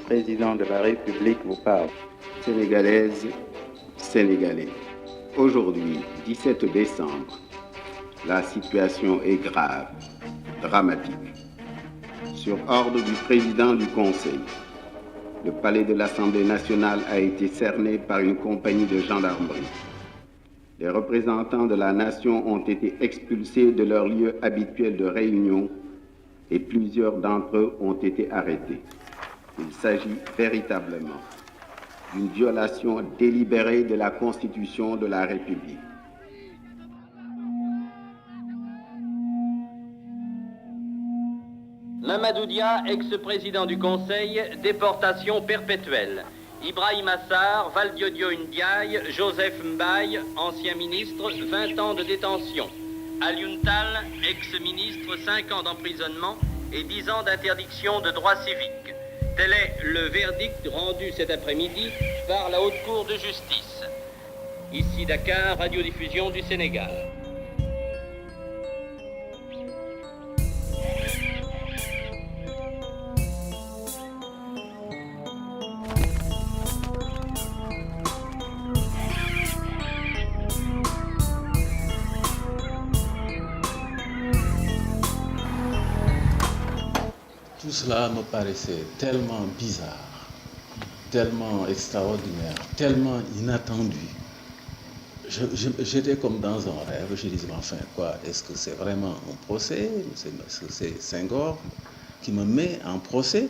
président de la République vous parle. Sénégalaises, Sénégalais. Aujourd'hui, 17 décembre, la situation est grave, dramatique. Sur ordre du président du Conseil, le palais de l'Assemblée nationale a été cerné par une compagnie de gendarmerie. Les représentants de la nation ont été expulsés de leur lieu habituel de réunion et plusieurs d'entre eux ont été arrêtés. Il s'agit véritablement d'une violation délibérée de la Constitution de la République. Mamadou Dia, ex-président du Conseil, déportation perpétuelle. Ibrahim Assar, Valdiodio Ndiaye, Joseph Mbaye, ancien ministre, 20 ans de détention. Alioune Tall, ex-ministre, 5 ans d'emprisonnement et 10 ans d'interdiction de droits civiques. Tel est le verdict rendu cet après-midi par la Haute Cour de justice. Ici Dakar, radiodiffusion du Sénégal. Tout cela me paraissait tellement bizarre, tellement extraordinaire, tellement inattendu. J'étais comme dans un rêve, je disais, enfin quoi, est-ce que c'est vraiment un procès? Est-ce que c'est Senghor qui me met en procès?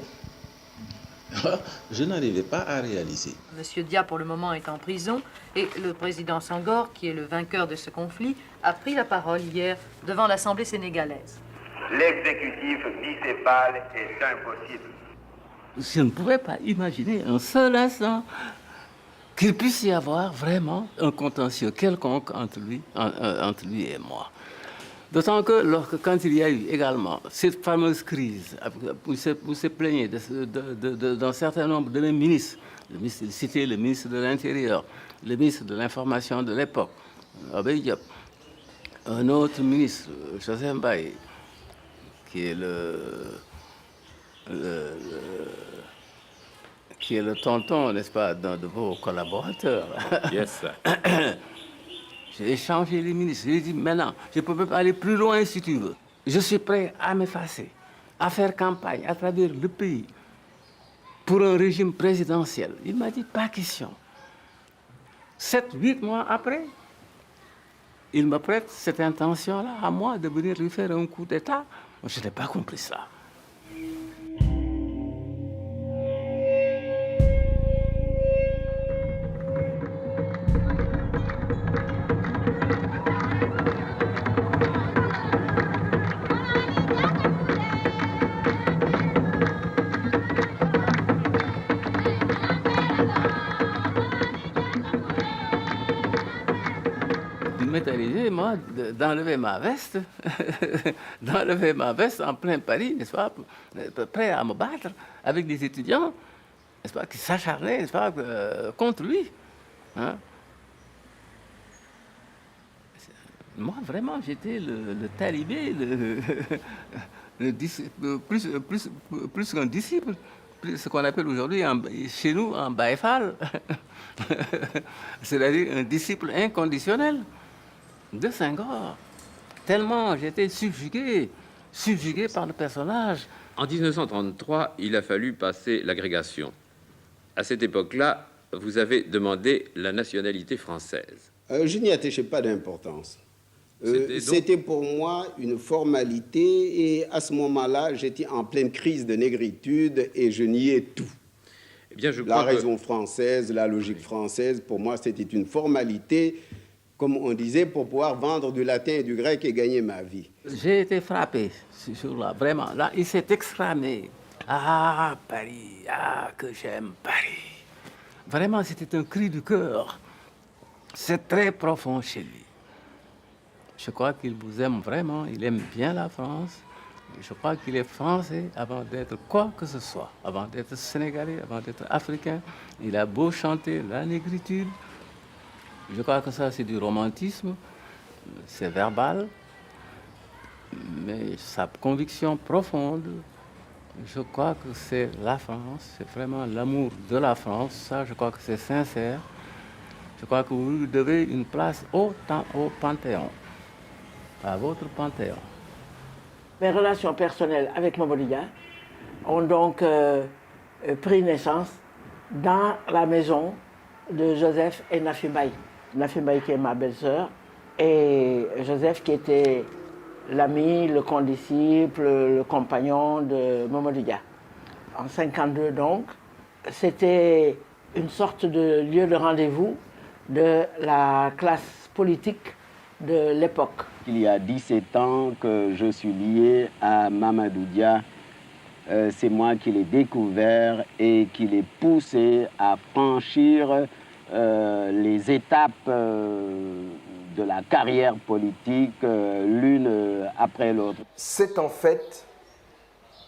Je n'arrivais pas à réaliser. Monsieur Dia, pour le moment, est en prison et le président Senghor, qui est le vainqueur de ce conflit, a pris la parole hier devant l'Assemblée sénégalaise. L'exécutif bicéphale est impossible. Je ne pouvais pas imaginer un seul instant qu'il puisse y avoir vraiment un contentieux quelconque entre lui et moi. D'autant que quand il y a eu également cette fameuse crise, où se plaignait d'un certain nombre de mes ministres, cité le ministre de l'Intérieur, le ministre de l'Information de l'époque, Abey Diop, un autre ministre, Joseph Mbaye, qui est le tonton, n'est-ce pas, d'un de vos collaborateurs. Yes. J'ai échangé les ministres. J'ai dit, maintenant, je peux même aller plus loin si tu veux. Je suis prêt à m'effacer, à faire campagne à travers le pays pour un régime présidentiel. Il m'a dit, pas question. 7, 8 mois après, il me prête cette intention-là à moi de venir lui faire un coup d'État. Je n'ai pas compris ça. Il m'est arrivé, moi, d'enlever ma veste, en plein Paris, n'est-ce pas, prêt à me battre avec des étudiants, n'est-ce pas, qui s'acharnaient, n'est-ce pas, contre lui. Hein? Moi, vraiment, j'étais le talibé, plus qu'un disciple, ce qu'on appelle aujourd'hui chez nous un baïfal, c'est-à-dire un disciple inconditionnel de Senghor. Tellement j'étais subjugué par le personnage. En 1933, il a fallu passer l'agrégation. À cette époque-là, vous avez demandé la nationalité française. Je n'y attachais pas d'importance. C'était C'était pour moi une formalité et à ce moment-là, j'étais en pleine crise de négritude et je niais tout. Eh bien, je La crois raison française, la logique française, pour moi, c'était une formalité, comme on disait, pour pouvoir vendre du latin et du grec et gagner ma vie. J'ai été frappé ce jour-là, vraiment. Là, il s'est exclamé « Ah, Paris, ah, que j'aime Paris !» Vraiment, c'était un cri du cœur. C'est très profond chez lui. Je crois qu'il vous aime vraiment, il aime bien la France. Je crois qu'il est français avant d'être quoi que ce soit, avant d'être sénégalais, avant d'être africain. Il a beau chanter la négritude. Je crois que ça, c'est du romantisme, c'est verbal, mais sa conviction profonde, Je crois que c'est la France, c'est vraiment l'amour de la France. Ça, je crois que c'est sincère. Je crois que vous lui devez une place au Panthéon, à votre Panthéon. Mes relations personnelles avec Mamadou Dia ont donc pris naissance dans la maison de Joseph et Nafi Mbaye. Nafi Mbaye qui est ma belle-sœur et Joseph qui était l'ami, le condisciple, le compagnon de Mamadou Dia. En 1952 donc, c'était une sorte de lieu de rendez-vous de la classe politique de l'époque. Il y a 17 ans que je suis lié à Mamadou Dia. C'est moi qui l'ai découvert et qui l'ai poussé à franchir les étapes de la carrière politique l'une après l'autre. C'est en fait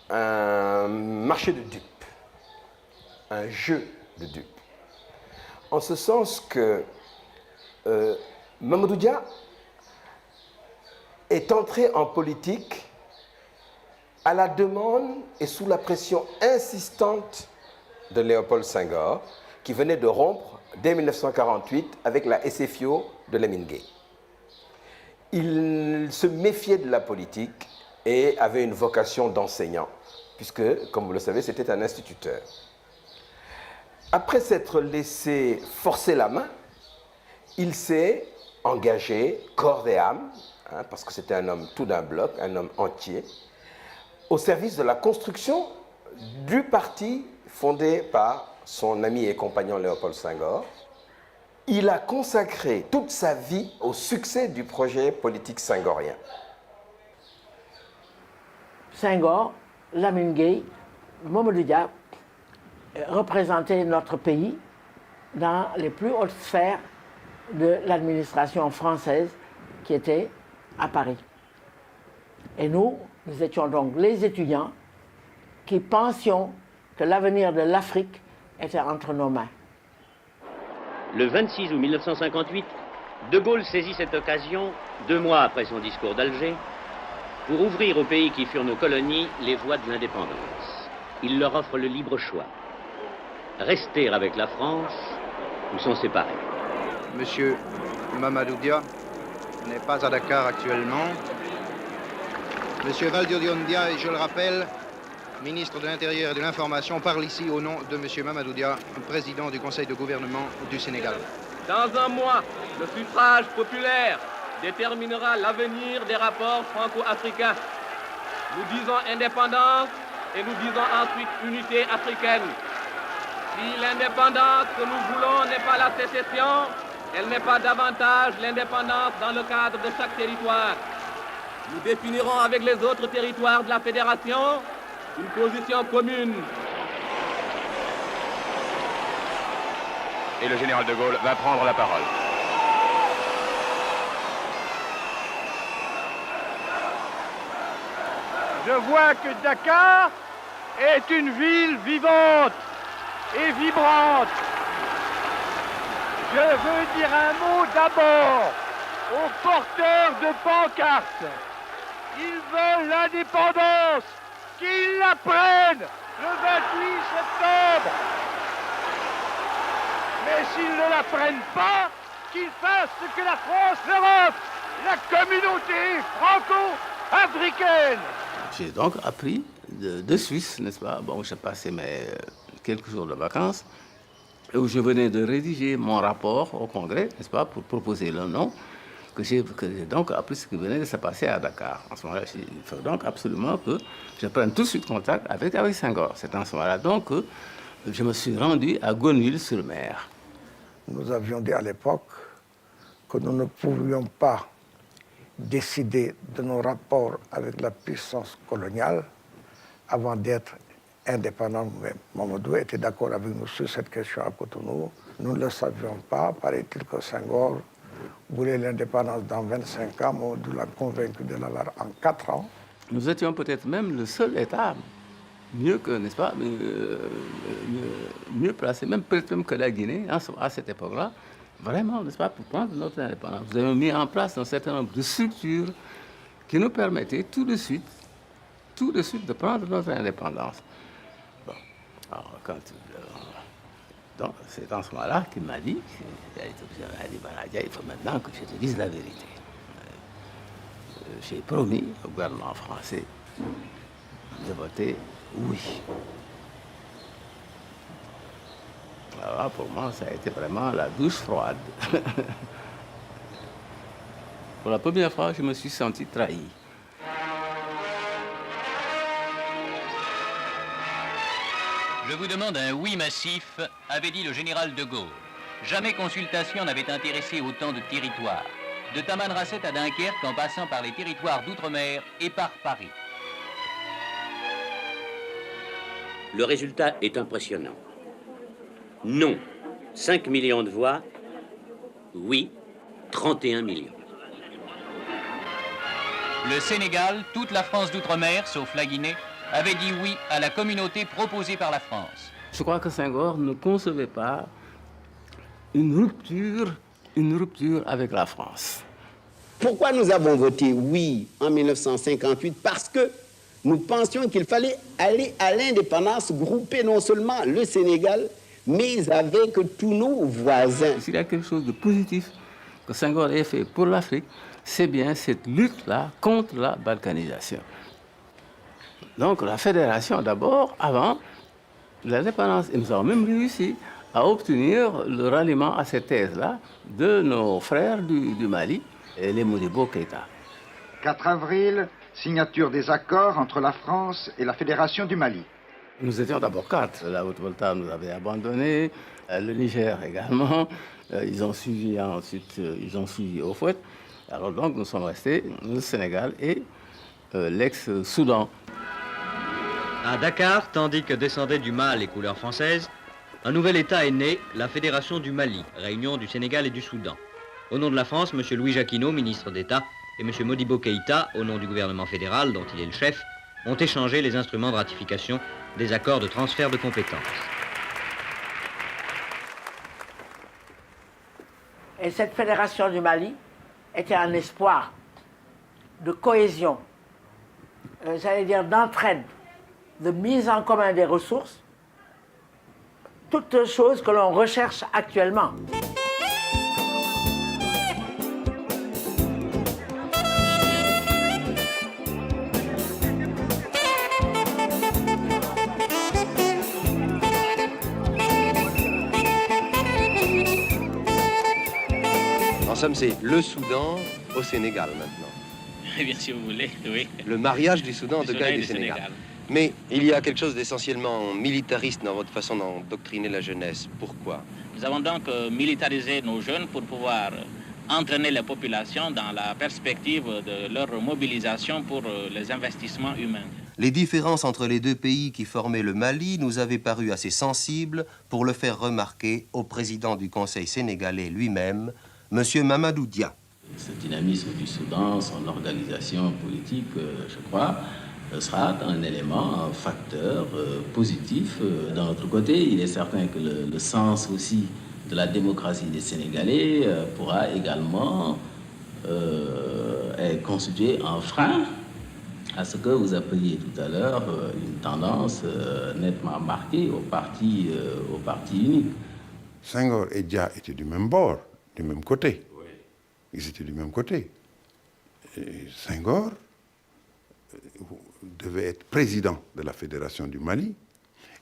un marché de dupes, un jeu de dupes. En ce sens que Mamadou Dia est entré en politique à la demande et sous la pression insistante de Léopold Senghor, qui venait de rompre dès 1948 avec la SFIO de Lamine Gueye. Il se méfiait de la politique et avait une vocation d'enseignant, puisque, comme vous le savez, c'était un instituteur. Après s'être laissé forcer la main, il s'est engagé corps et âme, parce que c'était un homme tout d'un bloc, un homme entier, au service de la construction du parti fondé par son ami et compagnon Léopold Senghor. Il a consacré toute sa vie au succès du projet politique senghorien. Senghor, Lamine Gueye, Mamadou Dia représentaient notre pays dans les plus hautes sphères de l'administration française qui était à Paris. Et nous étions donc les étudiants qui pensions que l'avenir de l'Afrique était entre nos mains. Le 26 août 1958, De Gaulle saisit cette occasion, 2 mois après son discours d'Alger, pour ouvrir aux pays qui furent nos colonies les voies de l'indépendance. Il leur offre le libre choix. Rester avec la France ou s'en séparer. Monsieur Mamadou Dia n'est pas à Dakar actuellement. Monsieur Valdiodio Ndiaye, je le rappelle, ministre de l'Intérieur et de l'Information, parle ici au nom de Monsieur Mamadou Dia, président du Conseil de gouvernement du Sénégal. Dans un mois, le suffrage populaire déterminera l'avenir des rapports franco-africains. Nous disons indépendance et nous disons ensuite unité africaine. Si l'indépendance que nous voulons n'est pas la sécession, elle n'est pas davantage l'indépendance dans le cadre de chaque territoire. Nous définirons avec les autres territoires de la Fédération une position commune. Et le général de Gaulle va prendre la parole. Je vois que Dakar est une ville vivante et vibrante. Je veux dire un mot d'abord aux porteurs de pancartes. Ils veulent l'indépendance, qu'ils la prennent le 28 septembre. Mais s'ils ne la prennent pas, qu'ils fassent ce que la France leur offre, la communauté franco-africaine. J'ai donc appris de Suisse, n'est-ce pas? Bon, j'ai passé mes quelques jours de vacances, où je venais de rédiger mon rapport au Congrès, n'est-ce pas, pour proposer le nom, que j'ai donc appris ce qui venait de se passer à Dakar. En ce moment-là, il faut donc absolument que je prenne tout de suite contact avec Senghor. C'est en ce moment-là donc que je me suis rendu à Gonville-sur-Mer. Nous avions dit à l'époque que nous ne pouvions pas décider de nos rapports avec la puissance coloniale avant d'être indépendants nous-mêmes. Mamadou était d'accord avec nous sur cette question à Cotonou. Nous ne le savions pas. Paraît-il que Senghor voulait l'indépendance dans 25 ans. Mamadou l'a convaincu de l'avoir en 4 ans. Nous étions peut-être même le seul État mieux que, n'est-ce pas, mieux placé, même peut-être même que la Guinée, à cette époque-là, vraiment, n'est-ce pas, pour prendre notre indépendance. Nous avons mis en place un certain nombre de structures qui nous permettaient tout de suite tout de suite de prendre notre indépendance. Bon. Alors, donc, c'est dans ce moment-là qu'il m'a dit, il faut maintenant que je te dise la vérité. J'ai promis au gouvernement français de voter oui. Alors, pour moi, ça a été vraiment la douche froide. Pour la première fois, je me suis senti trahi. Je vous demande un oui massif, avait dit le général de Gaulle. Jamais consultation n'avait intéressé autant de territoires. De Tamanrasset à Dunkerque, en passant par les territoires d'outre-mer et par Paris. Le résultat est impressionnant. Non, 5 millions de voix. Oui, 31 millions. Le Sénégal, toute la France d'outre-mer, sauf la Guinée, avait dit oui à la communauté proposée par la France. Je crois que Senghor ne concevait pas une rupture avec la France. Pourquoi nous avons voté oui en 1958? Parce que nous pensions qu'il fallait aller à l'indépendance, grouper non seulement le Sénégal, mais avec tous nos voisins. S'il y a quelque chose de positif que Senghor ait fait pour l'Afrique, c'est bien cette lutte-là contre la balkanisation. Donc la fédération d'abord, avant l'indépendance, et nous avons même réussi à obtenir le ralliement à cette thèse-là de nos frères du Mali, et les Modibo Keïta. 4 avril, signature des accords entre la France et la Fédération du Mali. Nous étions d'abord 4. La Haute-Volta nous avait abandonnés, le Niger également. Ils ont suivi ensuite, ils ont suivi au fouet. Alors donc nous sommes restés, le Sénégal et l'ex-Soudan. À Dakar, tandis que descendaient du mât les couleurs françaises, un nouvel État est né, la Fédération du Mali, réunion du Sénégal et du Soudan. Au nom de la France, M. Louis Jacquinot, ministre d'État, et M. Modibo Keïta, au nom du gouvernement fédéral dont il est le chef, ont échangé les instruments de ratification des accords de transfert de compétences. Et cette fédération du Mali était un espoir de cohésion, j'allais dire d'entraide, de mise en commun des ressources, toutes choses que l'on recherche actuellement. En somme, c'est le Soudan au Sénégal maintenant. Eh bien, si vous voulez, oui. Le mariage du Soudan, en tout cas, et du Sénégal. Mais il y a quelque chose d'essentiellement militariste dans votre façon d'endoctriner la jeunesse. Pourquoi? Nous avons donc militarisé nos jeunes pour pouvoir entraîner la population dans la perspective de leur mobilisation pour les investissements humains. Les différences entre les deux pays qui formaient le Mali nous avaient paru assez sensibles pour le faire remarquer au président du Conseil sénégalais lui-même, M. Mamadou Dia. Ce dynamisme du Soudan, son organisation politique, je crois, sera un élément, un facteur positif. D'un autre côté, il est certain que le sens aussi de la démocratie des Sénégalais pourra également être constitué un frein à ce que vous appeliez tout à l'heure une tendance nettement marquée au parti unique. Senghor et Dia étaient du même bord, du même côté. Oui. Ils étaient du même côté. Et Senghor devait être président de la Fédération du Mali.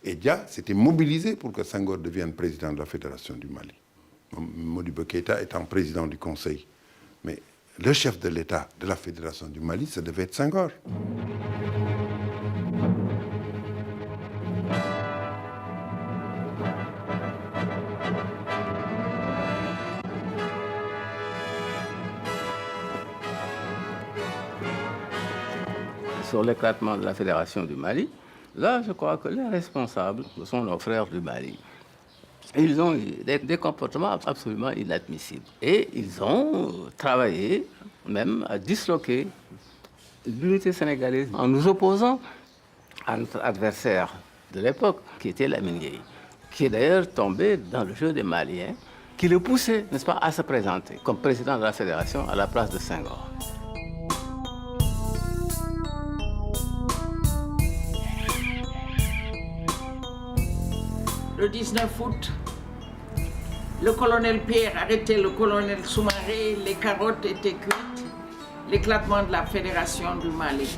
Et Dia s'était mobilisé pour que Senghor devienne président de la Fédération du Mali. Modibo Keïta étant président du Conseil. Mais le chef de l'État de la Fédération du Mali, ça devait être Senghor. Sur l'éclatement de la Fédération du Mali, là, je crois que les responsables sont nos frères du Mali. Ils ont eu des comportements absolument inadmissibles. Et ils ont travaillé même à disloquer l'unité sénégalaise en nous opposant à notre adversaire de l'époque, qui était Lamine Gueye, qui est d'ailleurs tombé dans le jeu des Maliens, qui le poussait, n'est-ce pas, à se présenter comme président de la Fédération à la place de Senghor. le 19 août, le colonel Pierre arrêtait le colonel Soumaré, les carottes étaient cuites, l'éclatement de la Fédération du Mali.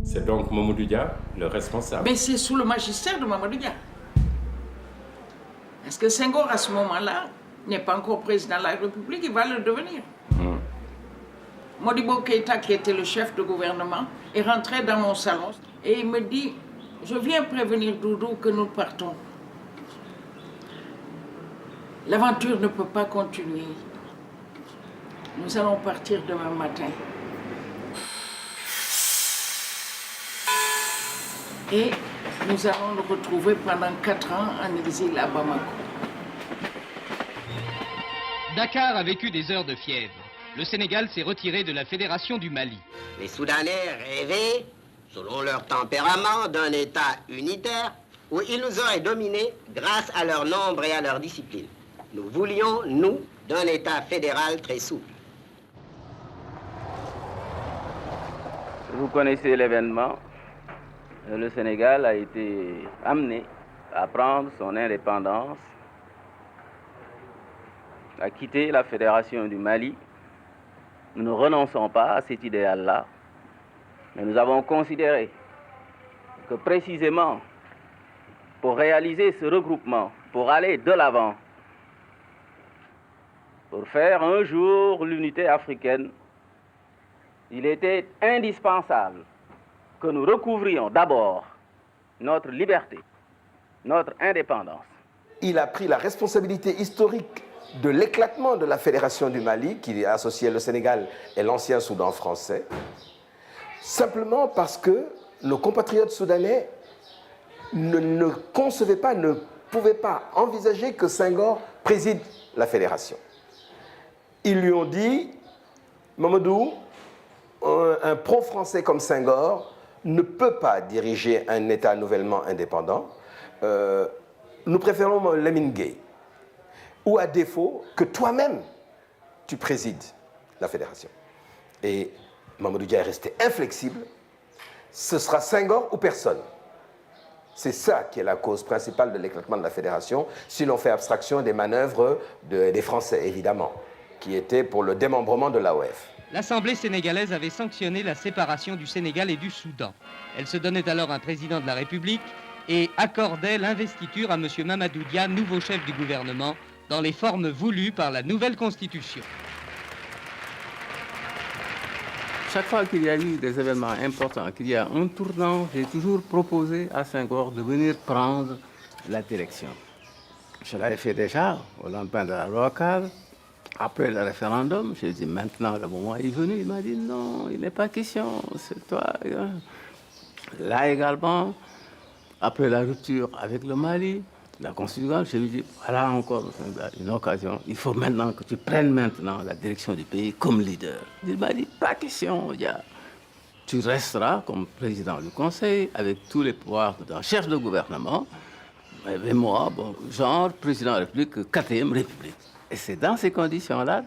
C'est donc Mamadou Dia le responsable. Mais c'est sous le magistère de Mamadou Dia. Parce que Senghor, à ce moment-là, n'est pas encore président de la République, il va le devenir. Modibo Keïta, qui était le chef de gouvernement, est rentré dans mon salon et il me dit, je viens prévenir Doudou que nous partons. L'aventure ne peut pas continuer. Nous allons partir demain matin. Et nous allons nous retrouver pendant 4 ans en exil à Bamako. Dakar a vécu des heures de fièvre. Le Sénégal s'est retiré de la Fédération du Mali. Les Soudanais rêvaient, selon leur tempérament, d'un État unitaire où ils nous auraient dominés grâce à leur nombre et à leur discipline. Nous voulions, nous, d'un État fédéral très souple. Vous connaissez l'événement. Le Sénégal a été amené à prendre son indépendance, à quitter la Fédération du Mali. Nous ne renonçons pas à cet idéal-là, mais nous avons considéré que précisément pour réaliser ce regroupement, pour aller de l'avant, pour faire un jour l'unité africaine, il était indispensable que nous recouvrions d'abord notre liberté, notre indépendance. Il a pris la responsabilité historique de l'éclatement de la Fédération du Mali, qui associait le Sénégal et l'ancien Soudan français, simplement parce que nos compatriotes soudanais ne concevaient pas, ne pouvaient pas envisager que Senghor préside la Fédération. Ils lui ont dit, Mamadou, un pro-français comme Senghor ne peut pas diriger un État nouvellement indépendant. Nous préférons Lamine Gueye. Ou à défaut, que toi-même, tu présides la Fédération. Et Mamadou Dia est resté inflexible. Ce sera Senghor ou personne. C'est ça qui est la cause principale de l'éclatement de la Fédération, si l'on fait abstraction des manœuvres des Français, évidemment, qui étaient pour le démembrement de l'AOF. L'Assemblée sénégalaise avait sanctionné la séparation du Sénégal et du Soudan. Elle se donnait alors un président de la République et accordait l'investiture à M. Mamadou Dia, nouveau chef du gouvernement, dans les formes voulues par la nouvelle Constitution. Chaque fois qu'il y a eu des événements importants, qu'il y a un tournant, j'ai toujours proposé à Senghor de venir prendre la direction. Je l'avais fait déjà au lendemain de la loi cadre. Après le référendum, j'ai dit maintenant le moment est venu. Il m'a dit non, il n'est pas question, c'est toi. Là également, après la rupture avec le Mali, la Constitution, je lui ai dit voilà encore une occasion. Il faut maintenant que tu prennes maintenant la direction du pays comme leader. Il m'a dit pas question, tu resteras comme président du Conseil avec tous les pouvoirs d'un chef de gouvernement. Et moi, genre président de la République, 4e République. Et c'est dans ces conditions-là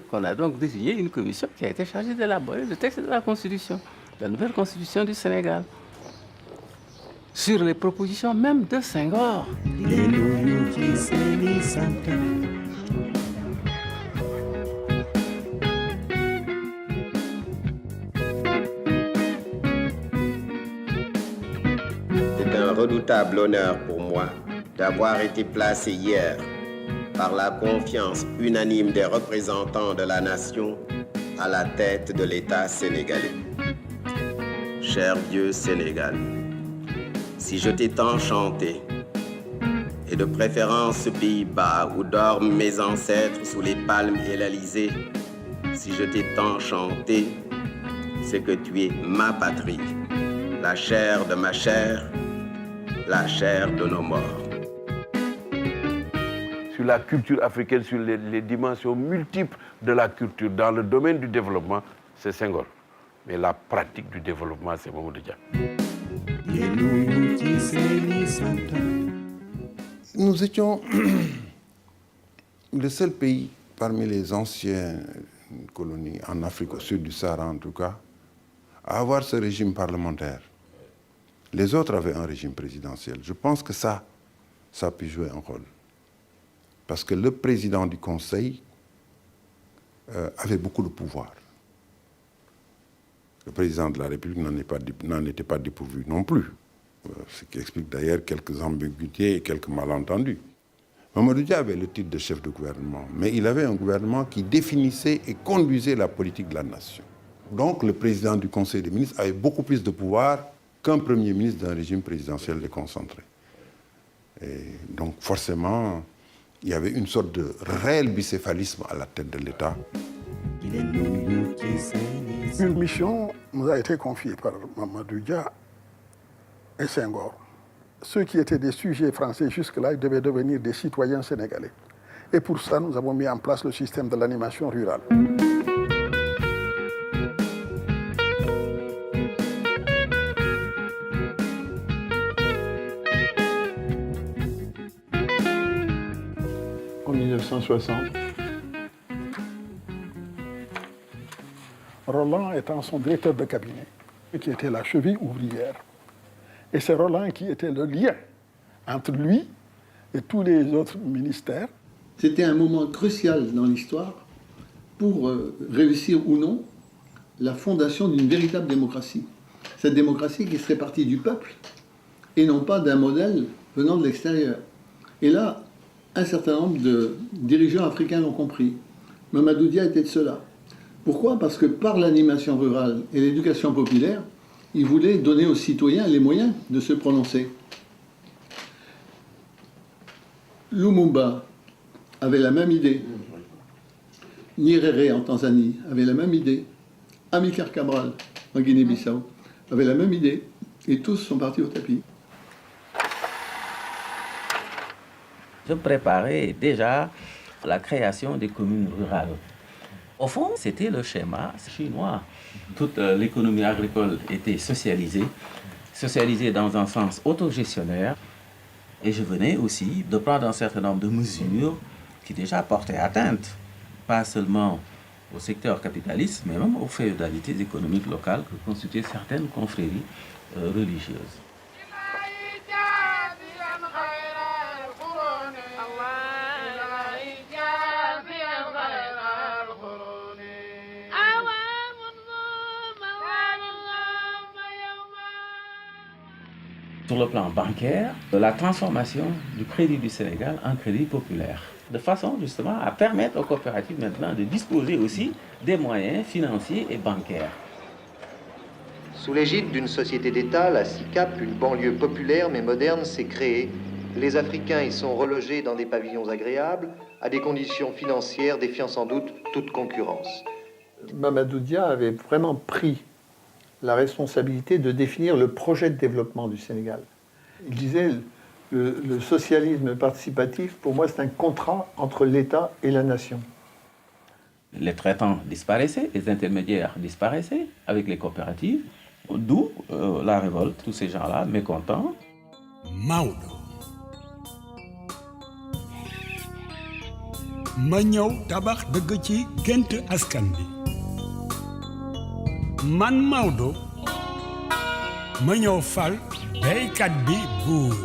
qu'on a donc désigné une commission qui a été chargée d'élaborer le texte de la Constitution, la nouvelle Constitution du Sénégal, sur les propositions même de Senghor. C'est un redoutable honneur pour moi d'avoir été placé hier par la confiance unanime des représentants de la nation à la tête de l'État sénégalais. Cher vieux Sénégal, si je t'ai tant chanté, et de préférence ce pays bas où dorment mes ancêtres sous les palmes et l'Alizé, si je t'ai tant chanté, c'est que tu es ma patrie, la chair de ma chair, la chair de nos morts. Sur la culture africaine, sur les dimensions multiples de la culture, dans le domaine du développement, c'est Senghor. Mais la pratique du développement, c'est Mamadou Dia. Nous étions le seul pays parmi les anciennes colonies, en Afrique, au sud du Sahara en tout cas, à avoir ce régime parlementaire. Les autres avaient un régime présidentiel. Je pense que ça a pu jouer un rôle. Parce que le président du Conseil avait beaucoup de pouvoir. Le président de la République n'en était pas dépourvu non plus. Ce qui explique d'ailleurs quelques ambiguïtés et quelques malentendus. Mamadou Dia avait le titre de chef de gouvernement, mais il avait un gouvernement qui définissait et conduisait la politique de la nation. Donc le président du Conseil des ministres avait beaucoup plus de pouvoir qu'un premier ministre d'un régime présidentiel déconcentré. Et donc forcément, il y avait une sorte de réel bicéphalisme à la tête de l'État. Une mission nous a été confiée par Mamadou Dia et Senghor. Ceux qui étaient des sujets français jusque-là, ils devaient devenir des citoyens sénégalais. Et pour ça, nous avons mis en place le système de l'animation rurale. En 1960, Roland étant son directeur de cabinet, qui était la cheville ouvrière. Et c'est Roland qui était le lien entre lui et tous les autres ministères. C'était un moment crucial dans l'histoire pour réussir ou non la fondation d'une véritable démocratie. Cette démocratie qui serait partie du peuple et non pas d'un modèle venant de l'extérieur. Et là, un certain nombre de dirigeants africains l'ont compris. Mamadou Dia était de ceux-là. Pourquoi? Parce que par l'animation rurale et l'éducation populaire, il voulait donner aux citoyens les moyens de se prononcer. Lumumba avait la même idée. Nyerere en Tanzanie avait la même idée. Amilcar Cabral en Guinée-Bissau avait la même idée. Et tous sont partis au tapis. Je préparais déjà la création des communes rurales. Au fond, c'était le schéma chinois. Toute l'économie agricole était socialisée dans un sens autogestionnaire. Et je venais aussi de prendre un certain nombre de mesures qui déjà portaient atteinte, pas seulement au secteur capitaliste, mais même aux féodalités économiques locales que constituaient certaines confréries religieuses. Sur le plan bancaire, la transformation du crédit du Sénégal en crédit populaire, de façon justement à permettre aux coopératives maintenant de disposer aussi des moyens financiers et bancaires. Sous l'égide d'une société d'État, la SICAP, une banlieue populaire mais moderne s'est créée. Les Africains y sont relogés dans des pavillons agréables, à des conditions financières défiant sans doute toute concurrence. Mamadou Dia avait vraiment pris la responsabilité de définir le projet de développement du Sénégal. Il disait le socialisme participatif, pour moi, c'est un contrat entre l'État et la nation. Les traitants disparaissaient, les intermédiaires disparaissaient avec les coopératives, d'où la révolte, tous ces gens-là mécontents. Maodo. ma ñëw tabax dëgg ci gént askan bi man Maodo ma ñëw fal béykat bi buur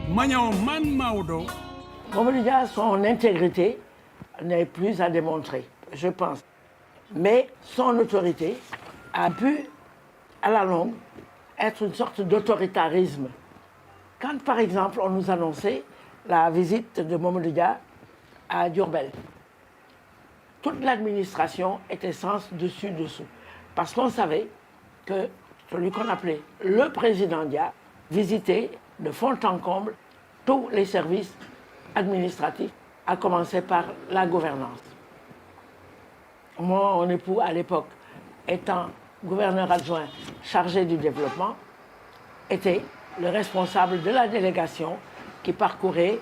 ma ñëw man Maodo. Mamadou Dia, son intégrité n'est plus à démontrer, je pense. Mais son autorité a pu, à la longue, être une sorte d'autoritarisme. Quand, par exemple, on nous annonçait la visite de Mamadou Dia à Diourbel, toute l'administration était sens dessus-dessous. Parce qu'on savait que celui qu'on appelait le président Dia visitait de fond en comble tous les services administratifs, à commencer par la gouvernance. Moi, mon époux, à l'époque, étant gouverneur adjoint chargé du développement, était le responsable de la délégation qui parcourait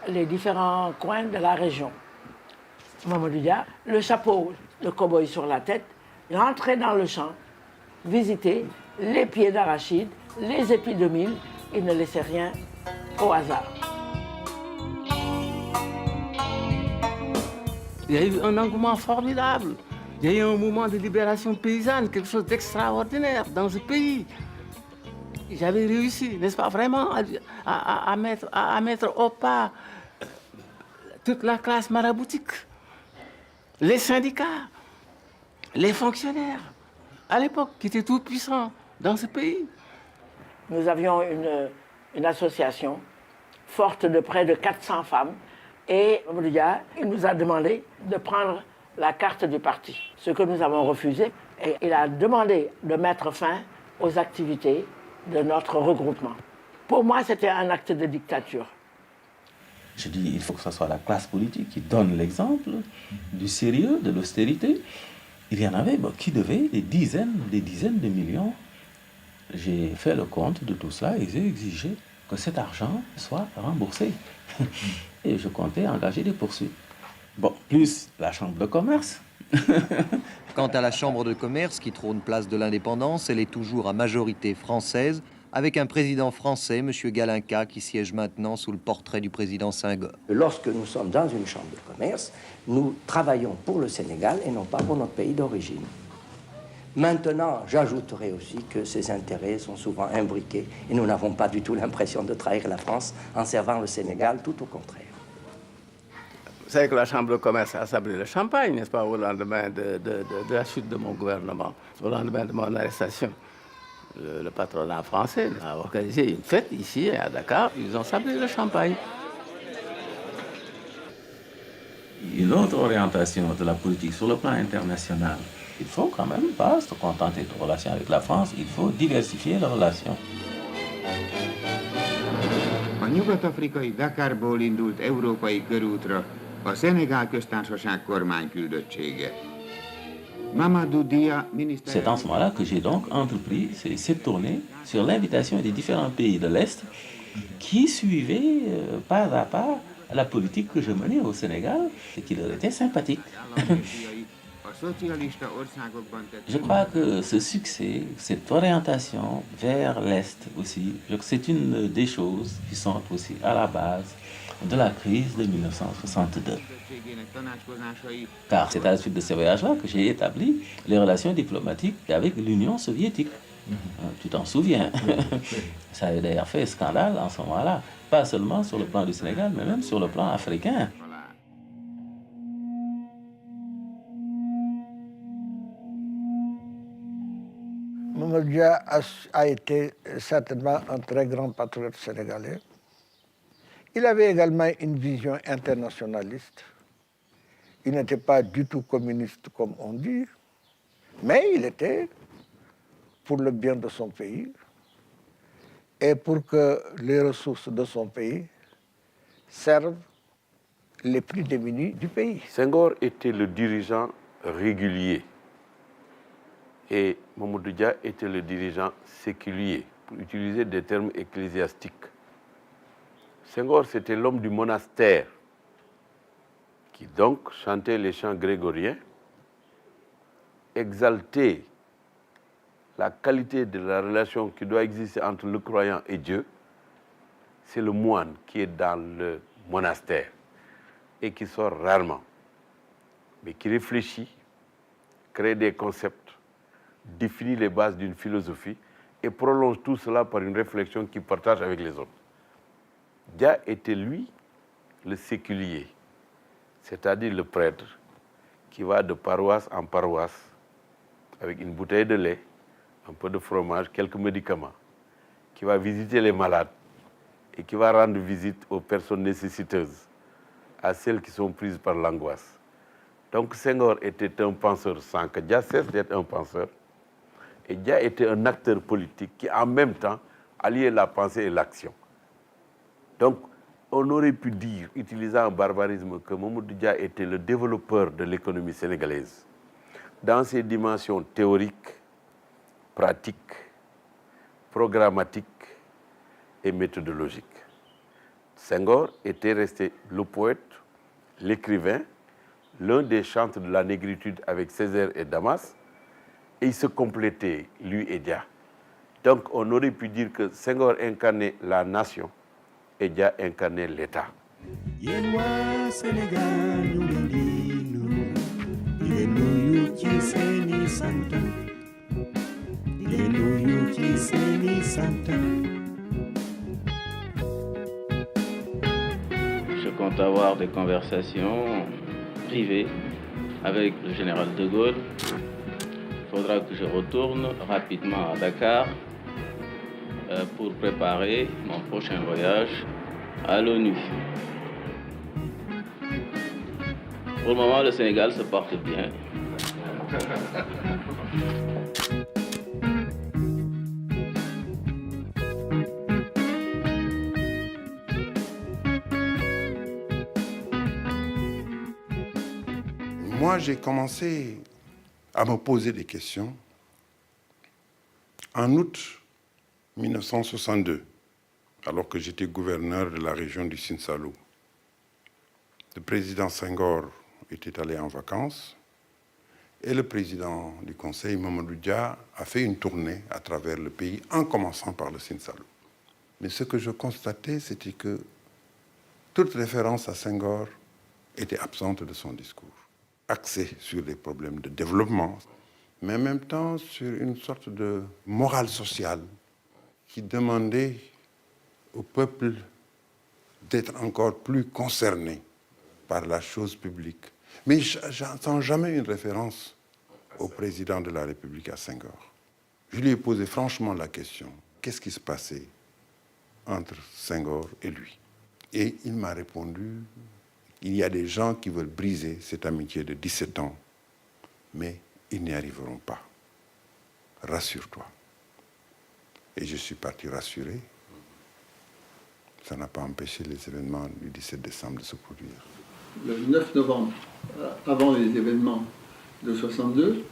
les différents coins de la région. Mamadou Dia, le chapeau de cow-boy sur la tête, rentrait dans le champ, visitait les pieds d'arachide, les épis de mil, il ne laissait rien au hasard. Il y a eu un engouement formidable. Il y a eu un mouvement de libération paysanne, quelque chose d'extraordinaire dans ce pays. J'avais réussi, n'est-ce pas, vraiment à mettre au pas toute la classe maraboutique, les syndicats, les fonctionnaires, à l'époque, qui étaient tout puissants dans ce pays. Nous avions une association forte de près de 400 femmes et Mamadou Dia, il nous a demandé de prendre la carte du parti, ce que nous avons refusé, et il a demandé de mettre fin aux activités de notre regroupement. Pour moi, c'était un acte de dictature. Je dis, il faut que ce soit la classe politique qui donne l'exemple du sérieux, de l'austérité. Il y en avait qui devaient des dizaines de millions. J'ai fait le compte de tout cela et j'ai exigé que cet argent soit remboursé. Et je comptais engager des poursuites. Bon, plus la chambre de commerce. Quant à la chambre de commerce qui trône place de l'indépendance, elle est toujours à majorité française, avec un président français, M. Galinka, qui siège maintenant sous le portrait du président Senghor. Lorsque nous sommes dans une chambre de commerce, nous travaillons pour le Sénégal et non pas pour notre pays d'origine. Maintenant, j'ajouterai aussi que ces intérêts sont souvent imbriqués et nous n'avons pas du tout l'impression de trahir la France en servant le Sénégal, tout au contraire. Vous savez que la Chambre de commerce a sablé le champagne, n'est-ce pas, au lendemain de la chute de mon gouvernement, au lendemain de mon arrestation. Le patronat français a organisé une fête ici à Dakar, ils ont sablé le champagne. Une autre orientation de la politique sur le plan international, il faut quand même pas se contenter de relations avec la France, il faut diversifier les relations. A nyugat-afrikai Dakarból indult európai körútra a Szenegál köztársaság kormányküldöttsége. C'est en ce moment-là que j'ai donc entrepris cette tournée sur l'invitation des différents pays de l'Est qui suivaient pas à pas la politique que je menais au Sénégal et qui leur était sympathique. Je crois que ce succès, cette orientation vers l'Est aussi, c'est une des choses qui sont aussi à la base de la crise de 1962. Car c'est à la suite de ce voyage-là que j'ai établi les relations diplomatiques avec l'Union soviétique. Tu t'en souviens. Ça a d'ailleurs fait scandale en ce moment-là, pas seulement sur le plan du Sénégal, mais même sur le plan africain. Mamadou Dia a été certainement un très grand patriote sénégalais. Il avait également une vision internationaliste. Il n'était pas du tout communiste comme on dit, mais il était pour le bien de son pays et pour que les ressources de son pays servent les plus démunis du pays. Senghor était le dirigeant régulier et Mamadou Dia était le dirigeant séculier, pour utiliser des termes ecclésiastiques. Senghor, c'était l'homme du monastère qui donc chantait les chants grégoriens, exaltait la qualité de la relation qui doit exister entre le croyant et Dieu. C'est le moine qui est dans le monastère et qui sort rarement, mais qui réfléchit, crée des concepts, définit les bases d'une philosophie et prolonge tout cela par une réflexion qu'il partage avec les autres. Dia était, lui, le séculier, c'est-à-dire le prêtre qui va de paroisse en paroisse avec une bouteille de lait, un peu de fromage, quelques médicaments, qui va visiter les malades et qui va rendre visite aux personnes nécessiteuses, à celles qui sont prises par l'angoisse. Donc Senghor était un penseur sans que Dia cesse d'être un penseur, et Dia était un acteur politique qui en même temps alliait la pensée et l'action. Donc, on aurait pu dire, utilisant un barbarisme, que Mamadou Dia était le développeur de l'économie sénégalaise, dans ses dimensions théoriques, pratiques, programmatiques et méthodologiques. Senghor était resté le poète, l'écrivain, l'un des chantres de la négritude avec Césaire et Damas, et ils se complétaient, lui et Dia. Donc, on aurait pu dire que Senghor incarnait la nation, et Dia incarné l'État. Je compte avoir des conversations privées avec le général de Gaulle. Il faudra que je retourne rapidement à Dakar pour préparer mon prochain voyage à l'ONU. Pour le moment, le Sénégal se porte bien. Moi, j'ai commencé à me poser des questions en août 1962, alors que j'étais gouverneur de la région du Sine-Saloum. Le président Senghor était allé en vacances et le président du Conseil, Mamadou Dia, a fait une tournée à travers le pays en commençant par le Sine-Saloum. Mais ce que je constatais, c'était que toute référence à Senghor était absente de son discours, axé sur les problèmes de développement, mais en même temps sur une sorte de morale sociale qui demandait au peuple d'être encore plus concerné par la chose publique. Mais j'entends jamais une référence au président de la République, à Senghor. Je lui ai posé franchement la question, qu'est-ce qui se passait entre Senghor et lui? Et il m'a répondu, il y a des gens qui veulent briser cette amitié de 17 ans, mais ils n'y arriveront pas. Rassure-toi. Et je suis parti rassuré. Ça n'a pas empêché les événements du 17 décembre de se produire. Le 9 novembre, avant les événements de 62,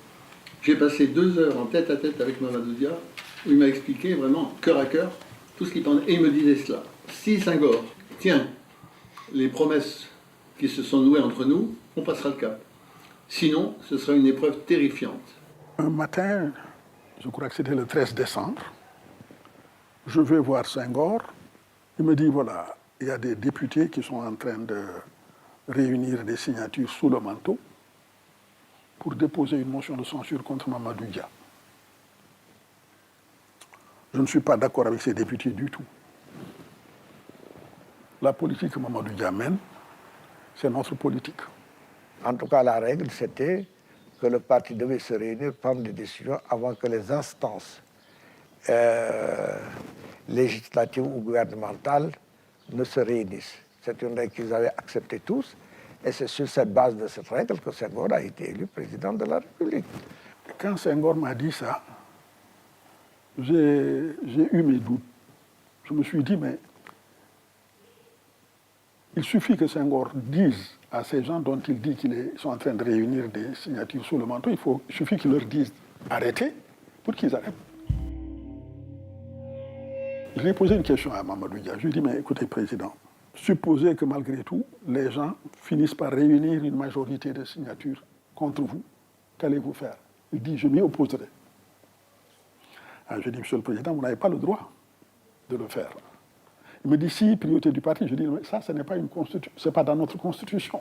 j'ai passé 2 heures en tête à tête avec Mamadou Dia, où il m'a expliqué vraiment, cœur à cœur, tout ce qu'il pensait. Et il me disait cela. Si Senghor tient les promesses qui se sont nouées entre nous, on passera le cap. Sinon, ce sera une épreuve terrifiante. Un matin, je crois que c'était le 13 décembre, je vais voir Senghor. Il me dit, voilà, il y a des députés qui sont en train de réunir des signatures sous le manteau pour déposer une motion de censure contre Mamadou Dia. Je ne suis pas d'accord avec ces députés du tout. La politique que Mamadou Dia mène, c'est notre politique. En tout cas, la règle, c'était que le parti devait se réunir, prendre des décisions avant que les instances législatives ou gouvernementales ne se réunissent. C'est une règle qu'ils avaient acceptée tous, et c'est sur cette base de cette règle que Senghor a été élu président de la République. Quand Senghor m'a dit ça, j'ai eu mes doutes. Je me suis dit, mais il suffit que Senghor dise à ces gens dont il dit qu'ils sont en train de réunir des signatures sous le manteau, il suffit qu'il leur dise arrêtez pour qu'ils arrêtent. Je lui ai posé une question à Mamadou Dia. Je lui ai dit, mais écoutez, Président, supposez que malgré tout, les gens finissent par réunir une majorité de signatures contre vous, qu'allez-vous faire? Il dit, je m'y opposerai. Alors je dis, Monsieur le Président, vous n'avez pas le droit de le faire. Il me dit, si, priorité du parti. Je dis, mais ça, ce n'est pas une constitution, c'est pas dans notre constitution.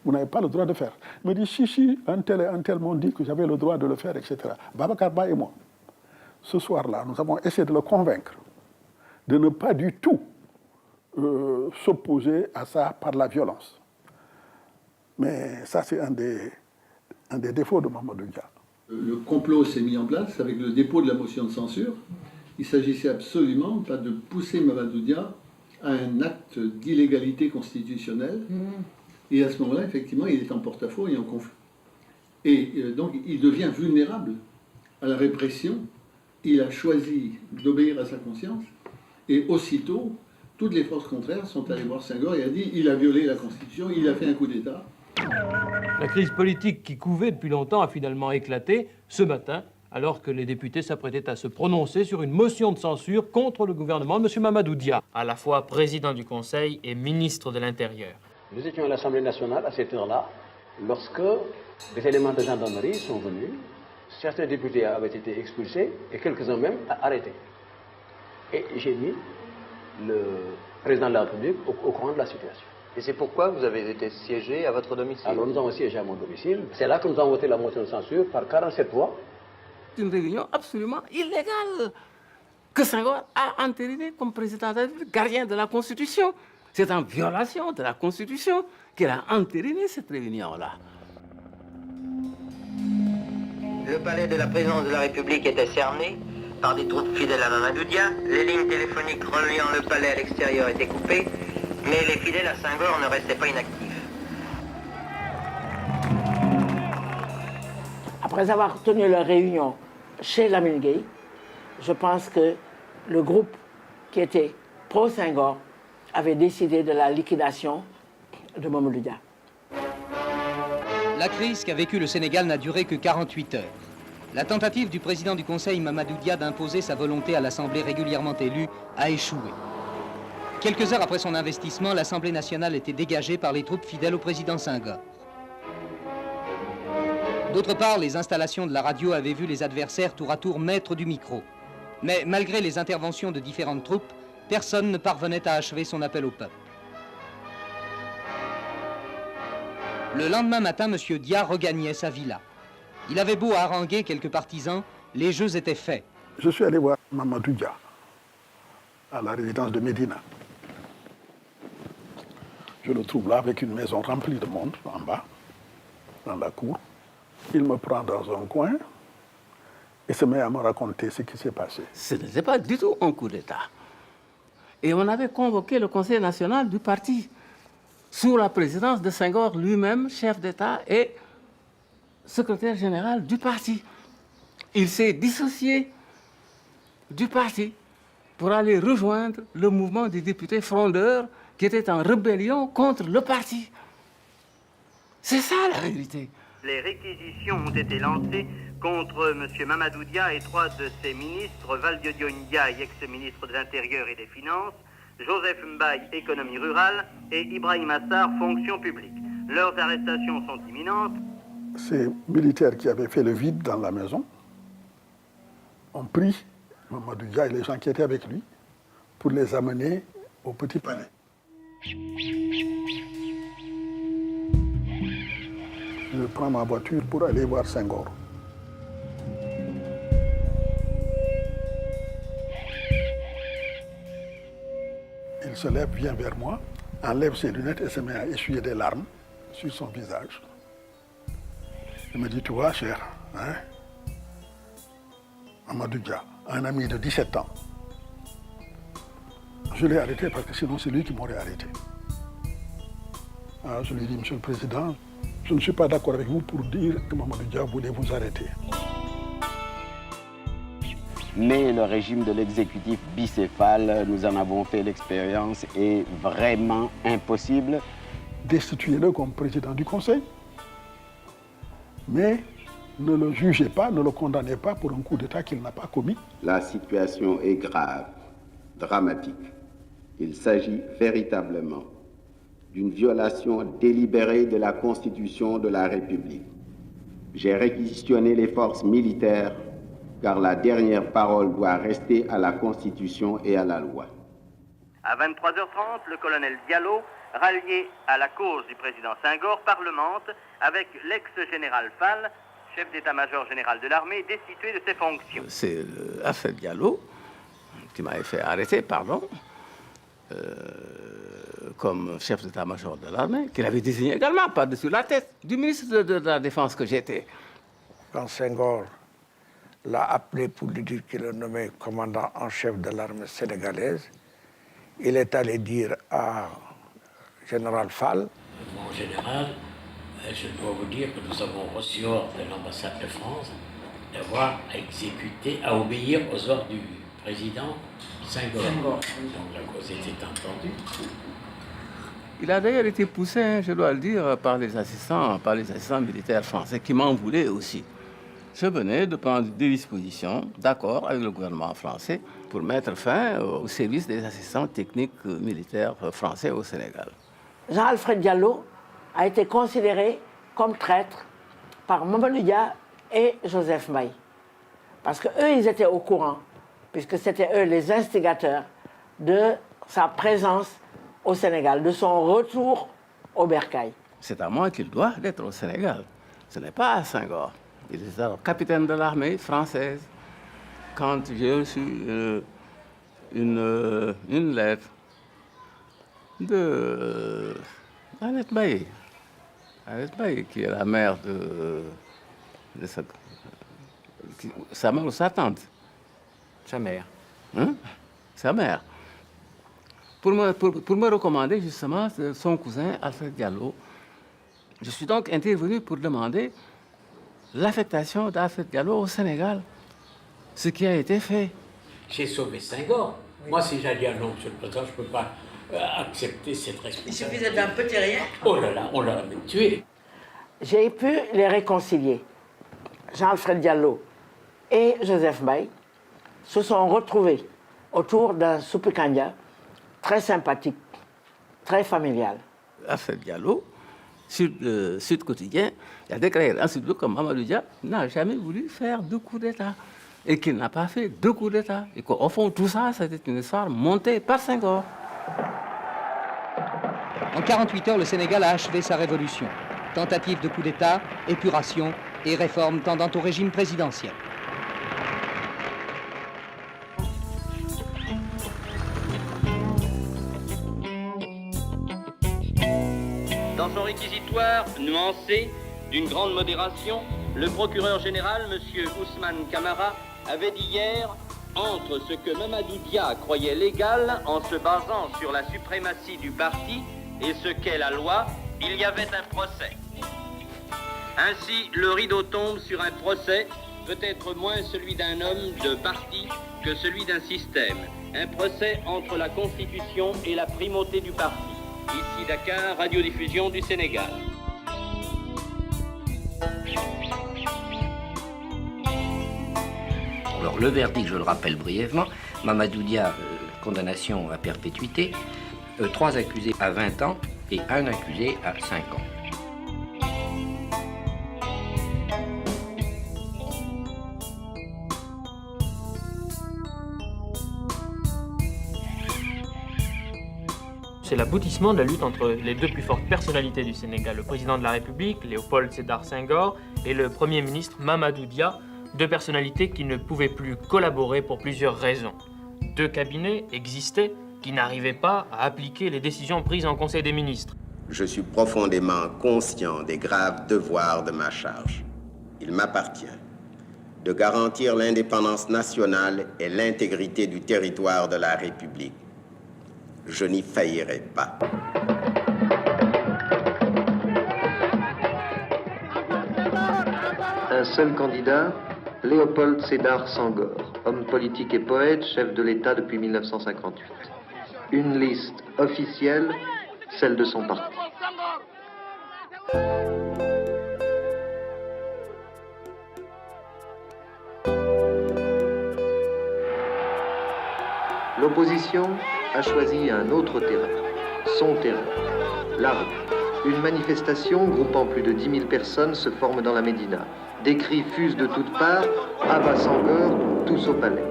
Vous n'avez pas le droit de faire. Il me dit, si, un tel et un tel m'ont dit que j'avais le droit de le faire, etc. Babacar Ba et moi, ce soir-là, nous avons essayé de le convaincre de ne pas du tout s'opposer à ça par la violence. Mais ça, c'est un des défauts de Mamadou Dia. Le complot s'est mis en place avec le dépôt de la motion de censure. Il s'agissait absolument pas de pousser Mamadou Dia à un acte d'illégalité constitutionnelle. Et à ce moment-là, effectivement, il est en porte-à-faux et en conflit. Et donc, il devient vulnérable à la répression. Il a choisi d'obéir à sa conscience. Et aussitôt, toutes les forces contraires sont allées voir Senghor et a dit il a violé la Constitution, il a fait un coup d'État. La crise politique qui couvait depuis longtemps a finalement éclaté ce matin, alors que les députés s'apprêtaient à se prononcer sur une motion de censure contre le gouvernement de M. Mamadou Dia. À la fois président du Conseil et ministre de l'Intérieur. Nous étions à l'Assemblée nationale à cette heure-là, lorsque des éléments de gendarmerie sont venus. Certains députés avaient été expulsés et quelques-uns même arrêtés. Et j'ai mis le président de la République au courant de la situation. Et c'est pourquoi vous avez été siégé à votre domicile? Alors nous avons siégé à mon domicile. C'est là que nous avons voté la motion de censure par 47 voix. C'est une réunion absolument illégale que Senghor a entériné comme président de la République, gardien de la Constitution. C'est en violation de la Constitution qu'il a entériné cette réunion-là. Le palais de la présidence de la République était cerné par des troupes fidèles à Mamadou Dia. Les lignes téléphoniques reliant le palais à l'extérieur étaient coupées, mais les fidèles à Senghor ne restaient pas inactifs. Après avoir tenu leur réunion chez Lamine Gueye, je pense que le groupe qui était pro-Senghor avait décidé de la liquidation de Mamadou Dia. La crise qu'a vécue le Sénégal n'a duré que 48 heures. La tentative du président du Conseil, Mamadou Dia, d'imposer sa volonté à l'Assemblée régulièrement élue a échoué. Quelques heures après son investissement, l'Assemblée nationale était dégagée par les troupes fidèles au président Senghor. D'autre part, les installations de la radio avaient vu les adversaires tour à tour maîtres du micro. Mais malgré les interventions de différentes troupes, personne ne parvenait à achever son appel au peuple. Le lendemain matin, M. Dia regagnait sa villa. Il avait beau haranguer quelques partisans, les jeux étaient faits. Je suis allé voir Mamadou Dia à la résidence de Médina. Je le trouve là avec une maison remplie de monde en bas, dans la cour. Il me prend dans un coin et se met à me raconter ce qui s'est passé. Ce n'était pas du tout un coup d'État. Et on avait convoqué le Conseil national du parti, sous la présidence de Senghor lui-même, chef d'État et secrétaire général du parti. Il s'est dissocié du parti pour aller rejoindre le mouvement des députés frondeurs qui étaient en rébellion contre le parti. C'est ça la vérité. Les réquisitions ont été lancées contre M. Mamadou Dia et 3 de ses ministres, Valdiodio Ndiaye, ex-ministre de l'Intérieur et des Finances, Joseph Mbaye, économie rurale, et Ibrahim Assar, fonction publique. Leurs arrestations sont imminentes. Ces militaires qui avaient fait le vide dans la maison ont pris Mamadou Dia et les gens qui étaient avec lui pour les amener au Petit Palais. Je prends ma voiture pour aller voir Senghor. Il se lève, vient vers moi, enlève ses lunettes et se met à essuyer des larmes sur son visage. Il me dit, tu vois, cher, hein, Mamadou Dia, un ami de 17 ans. Je l'ai arrêté parce que sinon c'est lui qui m'aurait arrêté. Alors je lui dis, Monsieur le Président, je ne suis pas d'accord avec vous pour dire que Mamadou Dia voulait vous arrêter. Mais le régime de l'exécutif bicéphale, nous en avons fait l'expérience, est vraiment impossible. Destituez-le comme président du Conseil, mais ne le jugez pas, ne le condamnez pas pour un coup d'État qu'il n'a pas commis. La situation est grave, dramatique. Il s'agit véritablement d'une violation délibérée de la Constitution de la République. J'ai réquisitionné les forces militaires car la dernière parole doit rester à la Constitution et à la loi. À 23h30, le colonel Diallo, rallié à la cause du président Senghor, parlemente avec l'ex-général Fall, chef d'état-major général de l'armée, destitué de ses fonctions. C'est l'affaire Diallo qui m'avait fait arrêter, comme chef d'état-major de l'armée, qu'il avait désigné également par-dessus la tête du ministre de la Défense que j'étais. Quand Senghor l'a appelé pour lui dire qu'il le nommait commandant en chef de l'armée sénégalaise, il est allé dire à général Fall. Mon général, je dois vous dire que nous avons reçu ordre de l'ambassade de France d'avoir à exécuter, à obéir aux ordres du président Senghor. Donc la cause était entendue. Il a d'ailleurs été poussé, je dois le dire, par les assistants militaires français qui m'en voulaient aussi. Je venais de prendre des dispositions, d'accord avec le gouvernement français, pour mettre fin au service des assistants techniques militaires français au Sénégal. Jean-Alfred Diallo a été considéré comme traître par Mamadou Dia et Joseph Mbaye. Parce qu'eux, ils étaient au courant, puisque c'était eux les instigateurs de sa présence au Sénégal, de son retour au bercail? C'est à moi qu'il doit d'être au Sénégal. Ce n'est pas à Senghor. Il est alors capitaine de l'armée française. Quand j'ai reçu une lettre de Annette Bailly, qui est la mère de sa mère ou sa tante. Sa mère. Hein? Sa mère. Pour me recommander justement son cousin Alfred Diallo. Je suis donc intervenu pour demander l'affectation d'Alfred Diallo au Sénégal, ce qui a été fait. J'ai sauvé Senghor. Oui. Moi, si j'ai dit non, Monsieur le Président, je ne peux pas accepter cette responsabilité. Il suffisait d'un petit rien. Oh là là, on l'a même tué. J'ai pu les réconcilier. Jean-Alfred Diallo et Joseph Mbaye se sont retrouvés autour d'un souper candia très sympathique, très familial. Alfred Diallo, sur le Sud Quotidien, il a déclaré ensuite que Mamadou Dia n'a jamais voulu faire de coup d'État et qu'il n'a pas fait de coup d'État. Et qu'au fond, tout ça, c'était une histoire montée par Senghor. En 48 heures, le Sénégal a achevé sa révolution. Tentative de coup d'État, épuration et réforme tendant au régime présidentiel. Dans son réquisitoire nuancé, d'une grande modération, le procureur général, M. Ousmane Camara, avait dit hier, entre ce que Mamadou Dia croyait légal en se basant sur la suprématie du parti et ce qu'est la loi, il y avait un procès. Ainsi, le rideau tombe sur un procès, peut-être moins celui d'un homme de parti que celui d'un système. Un procès entre la Constitution et la primauté du parti. Ici Dakar, radiodiffusion du Sénégal. Alors le verdict, je le rappelle brièvement, Mamadou Dia, condamnation à perpétuité, 3 accusés à 20 ans et 1 accusé à 5 ans. C'est l'aboutissement de la lutte entre les deux plus fortes personnalités du Sénégal, le président de la République, Léopold Sédar Senghor, et le Premier ministre Mamadou Dia, deux personnalités qui ne pouvaient plus collaborer pour plusieurs raisons. Deux cabinets existaient qui n'arrivaient pas à appliquer les décisions prises en Conseil des ministres. Je suis profondément conscient des graves devoirs de ma charge. Il m'appartient de garantir l'indépendance nationale et l'intégrité du territoire de la République. Je n'y faillirai pas. Un seul candidat, Léopold Sédar Senghor, homme politique et poète, chef de l'État depuis 1958. Une liste officielle, celle de son parti. L'opposition a choisi un autre terrain, son terrain, la rue. Une manifestation groupant plus de 10 000 personnes se forme dans la Médina. Des cris fusent de toutes parts, à bas Senghor, tous au palais.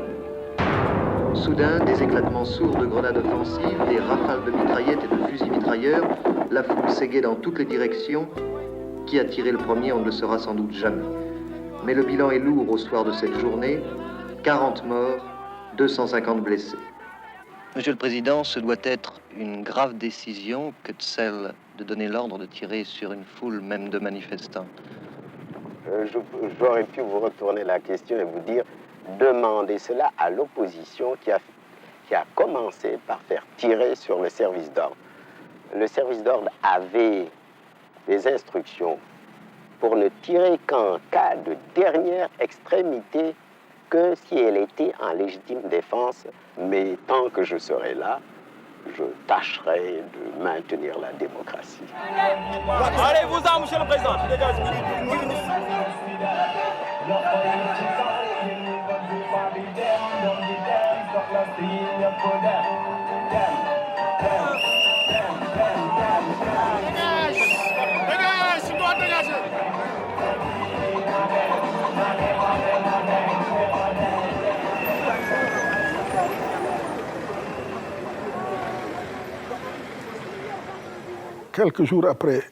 Soudain, des éclatements sourds de grenades offensives, des rafales de mitraillettes et de fusils mitrailleurs, la foule s'égaye dans toutes les directions. Qui a tiré le premier, on ne le saura sans doute jamais. Mais le bilan est lourd au soir de cette journée, 40 morts, 250 blessés. Monsieur le Président, ce doit être une grave décision que de celle de donner l'ordre de tirer sur une foule, même de manifestants. J'aurais pu vous retourner la question et vous dire, demandez cela à l'opposition qui a commencé par faire tirer sur le service d'ordre. Le service d'ordre avait des instructions pour ne tirer qu'en cas de dernière extrémité, que si elle était en légitime défense, mais tant que je serai là, je tâcherai de maintenir la démocratie. Allez-vous-en, Monsieur le Président. Dégage, tu dois dégager. quelques jours après,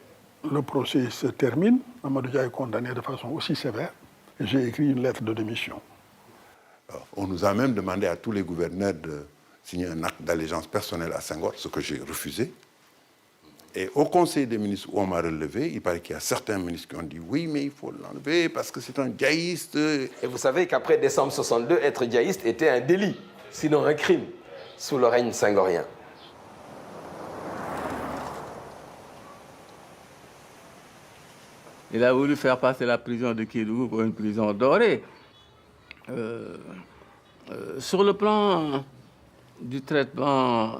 le procès se termine. Mamadou Dia est condamné de façon aussi sévère. J'ai écrit une lettre de démission. On nous a même demandé à tous les gouverneurs de signer un acte d'allégeance personnelle à Senghor, ce que j'ai refusé. Et au Conseil des ministres où on m'a relevé, il paraît qu'il y a certains ministres qui ont dit oui, mais il faut l'enlever parce que c'est un djaïste. Et vous savez qu'après décembre 62, être djaïste était un délit, sinon un crime, sous le règne senghorien. Il a voulu faire passer la prison de Kédougou pour une prison dorée. Sur le plan du traitement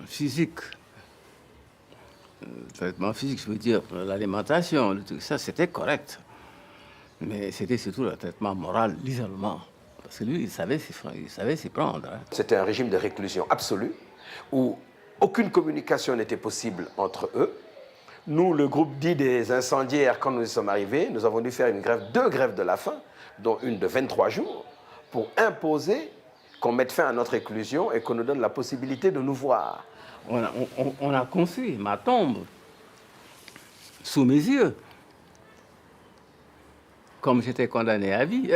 physique, je veux dire, l'alimentation, ça c'était correct. Mais c'était surtout le traitement moral, l'isolement. Parce que lui, il savait s'y prendre. Hein. C'était un régime de réclusion absolue, où aucune communication n'était possible entre eux. Nous, le groupe dit des incendiaires, quand nous y sommes arrivés, nous avons dû faire deux grèves de la faim, dont une de 23 jours, pour imposer qu'on mette fin à notre réclusion et qu'on nous donne la possibilité de nous voir. On a construit ma tombe sous mes yeux. Comme j'étais condamné à vie.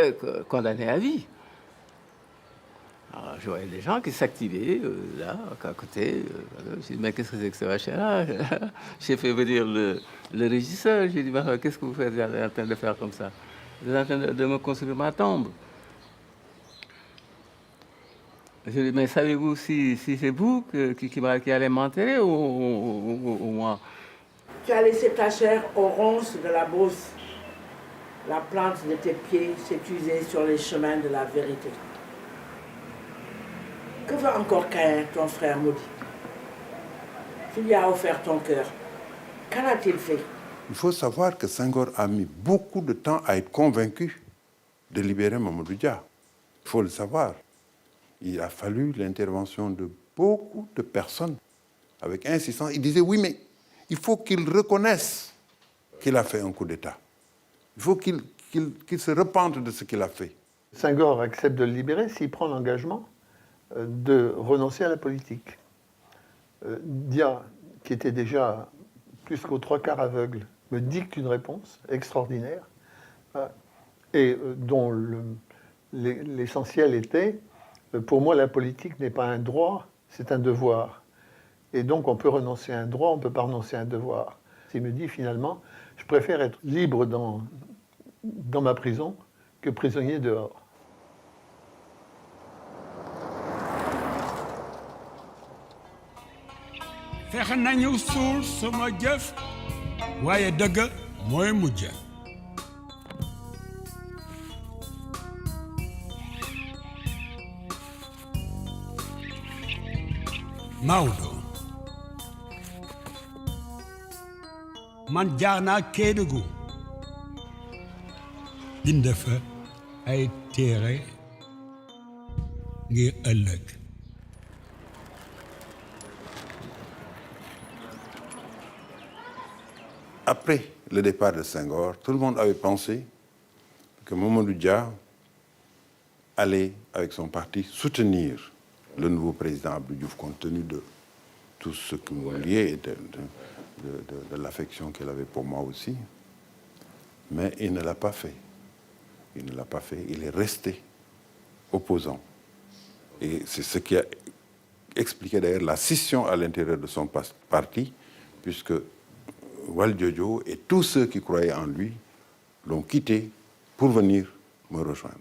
Alors, je voyais des gens qui s'activaient là, à côté. Je me suis dit, mais qu'est-ce que c'est que ce machin-là? J'ai fait venir le régisseur. J'ai dit, qu'est-ce que vous faites en train de faire comme ça? Vous êtes en train de me construire ma tombe. Je lui ai dit, mais savez-vous si c'est vous qui allez m'enterrer ou moi? Tu as laissé ta chair aux ronces de la brousse. La plante de tes pieds s'est usée sur les chemins de la vérité. Que veut encore Caïn, ton frère maudit? Tu lui as offert ton cœur. Qu'en a-t-il fait? Il faut savoir que Senghor a mis beaucoup de temps à être convaincu de libérer Mamadou Dia. Il faut le savoir. Il a fallu l'intervention de beaucoup de personnes avec insistance. Il disait oui, mais il faut qu'il reconnaisse qu'il a fait un coup d'État. Il faut qu'il se repente de ce qu'il a fait. Senghor accepte de le libérer s'il prend l'engagement de renoncer à la politique. Dia, qui était déjà plus qu'aux 3/4 aveugle, me dicte une réponse extraordinaire et dont l'essentiel était pour moi, la politique n'est pas un droit, c'est un devoir. Et donc, on peut renoncer à un droit, on ne peut pas renoncer à un devoir. Il me dit, finalement, je préfère être libre dans ma prison que prisonnier dehors. fexe nañu suul sama jëf waaye dëgg mooy mujj. Maodo man jaar naa Kédougou bind fa ay téere ngir ëllëg. Après le départ de Senghor, tout le monde avait pensé que Mamadou Dia allait, avec son parti, soutenir le nouveau président Abdou Diouf, compte tenu de tout ce qui nous liait et de l'affection qu'il avait pour moi aussi. Mais il ne l'a pas fait. Il ne l'a pas fait. Il est resté opposant. Et c'est ce qui a expliqué d'ailleurs la scission à l'intérieur de son parti, puisque Valdiodio et tous ceux qui croyaient en lui l'ont quitté pour venir me rejoindre.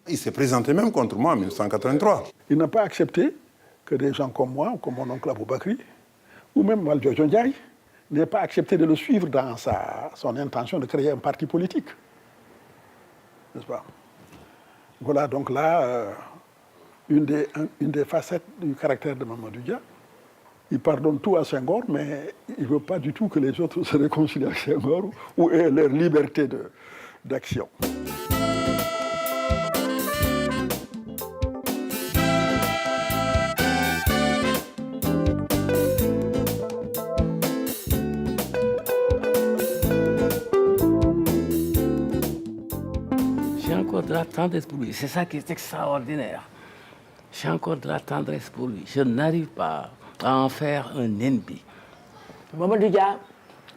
Il s'est présenté même contre moi en 1983. Il n'a pas accepté que des gens comme moi, ou comme mon oncle Aboubakri, ou même Valdiodio Ndiaye, n'aient pas accepté de le suivre dans son intention de créer un parti politique. N'est-ce pas? Voilà donc là une des facettes du caractère de Mamadou Dia. Il pardonne tout à Senghor, mais il ne veut pas du tout que les autres se réconcilient avec Senghor ou aient leur liberté d'action. J'ai encore de la tendresse pour lui. C'est ça qui est extraordinaire. J'ai encore de la tendresse pour lui. Je n'arrive pas à en faire un ennemi. Mamadou Dia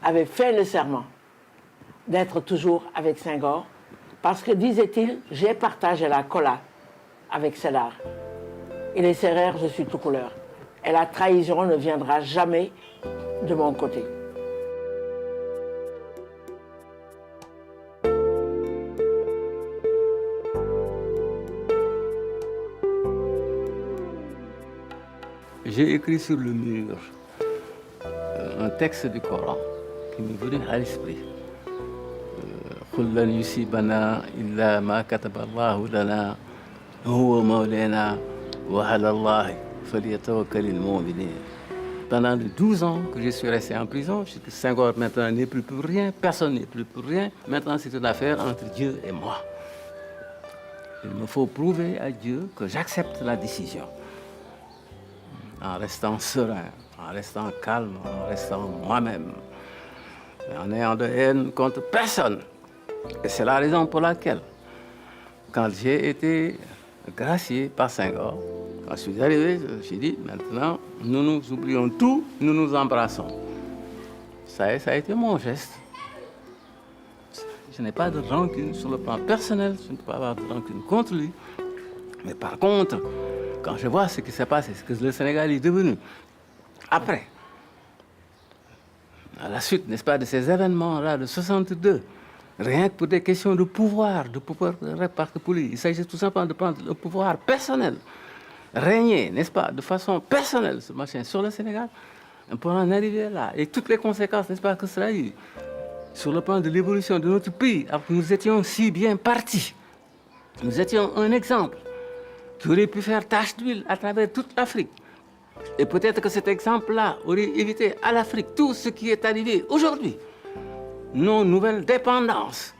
avait fait le serment d'être toujours avec Senghor parce que, disait-il, j'ai partagé la cola avec Sédar. Il est sérère, je suis tout couleur. Et la trahison ne viendra jamais de mon côté. J'ai écrit sur le mur un texte du Coran qui m'est venu à l'esprit. قل لن يصيبنا إلا ما كتب الله لنا هو مولانا وعلى الله فليتوكل المؤمنين. Pendant les 12 ans que je suis resté en prison, Senghor maintenant n'est plus pour rien, personne n'est plus pour rien. Maintenant, c'est une affaire entre Dieu et moi. Il me faut prouver à Dieu que j'accepte la décision. En restant serein, en restant calme, en restant moi-même, en n'ayant de haine contre personne. Et c'est la raison pour laquelle, quand j'ai été gracié par Senghor, quand je suis arrivé, j'ai dit, maintenant, nous nous oublions tout, nous nous embrassons. Ça a été mon geste. Je n'ai pas de rancune sur le plan personnel, je ne peux pas avoir de rancune contre lui. Mais par contre, quand je vois ce qui s'est passé, ce que le Sénégal est devenu, après, à la suite, n'est-ce pas, de ces événements-là de 62, rien que pour des questions de pouvoir parce que pour lui, il s'agit tout simplement de prendre le pouvoir personnel, régner, n'est-ce pas, de façon personnelle, ce machin, sur le Sénégal, pour en arriver là, et toutes les conséquences, n'est-ce pas, que cela a eu, sur le plan de l'évolution de notre pays, alors que nous étions si bien partis, nous étions un exemple qui aurait pu faire tache d'huile à travers toute l'Afrique. Et peut-être que cet exemple-là aurait évité à l'Afrique tout ce qui est arrivé aujourd'hui. Nos nouvelles dépendances.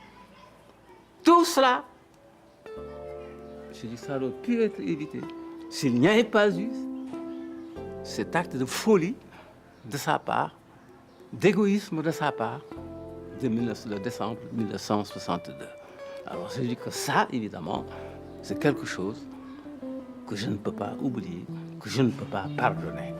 Tout cela, je dis, ça aurait pu être évité s'il n'y avait pas eu cet acte de folie de sa part, d'égoïsme de sa part, de décembre 1962. Alors je dis que ça, évidemment, c'est quelque chose que je ne peux pas oublier, que je ne peux pas pardonner.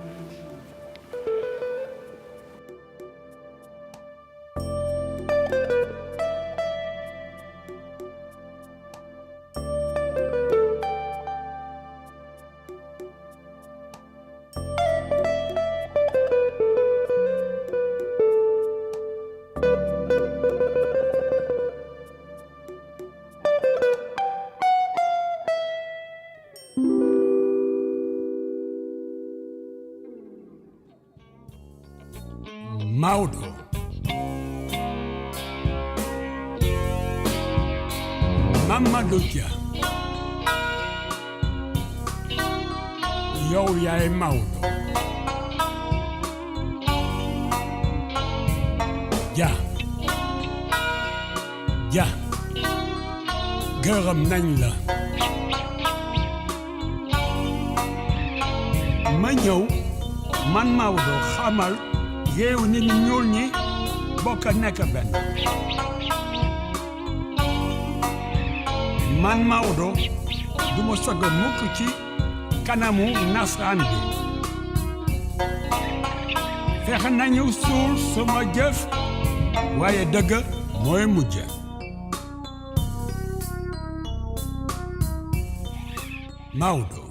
Maodo. Mamadou Dia. Yow yaay Maodo. Dia. Dia. Gërëm nañ la. Ma ñëw man Maodo xamal yeewu nit ñi ñuul ñi bokk nekk benn. Man Maodo du ma sog mukk ci kanamu nasaraan bi. Fexe nañu suul sama jëf waaye dëgg mooy mujj. Maodo.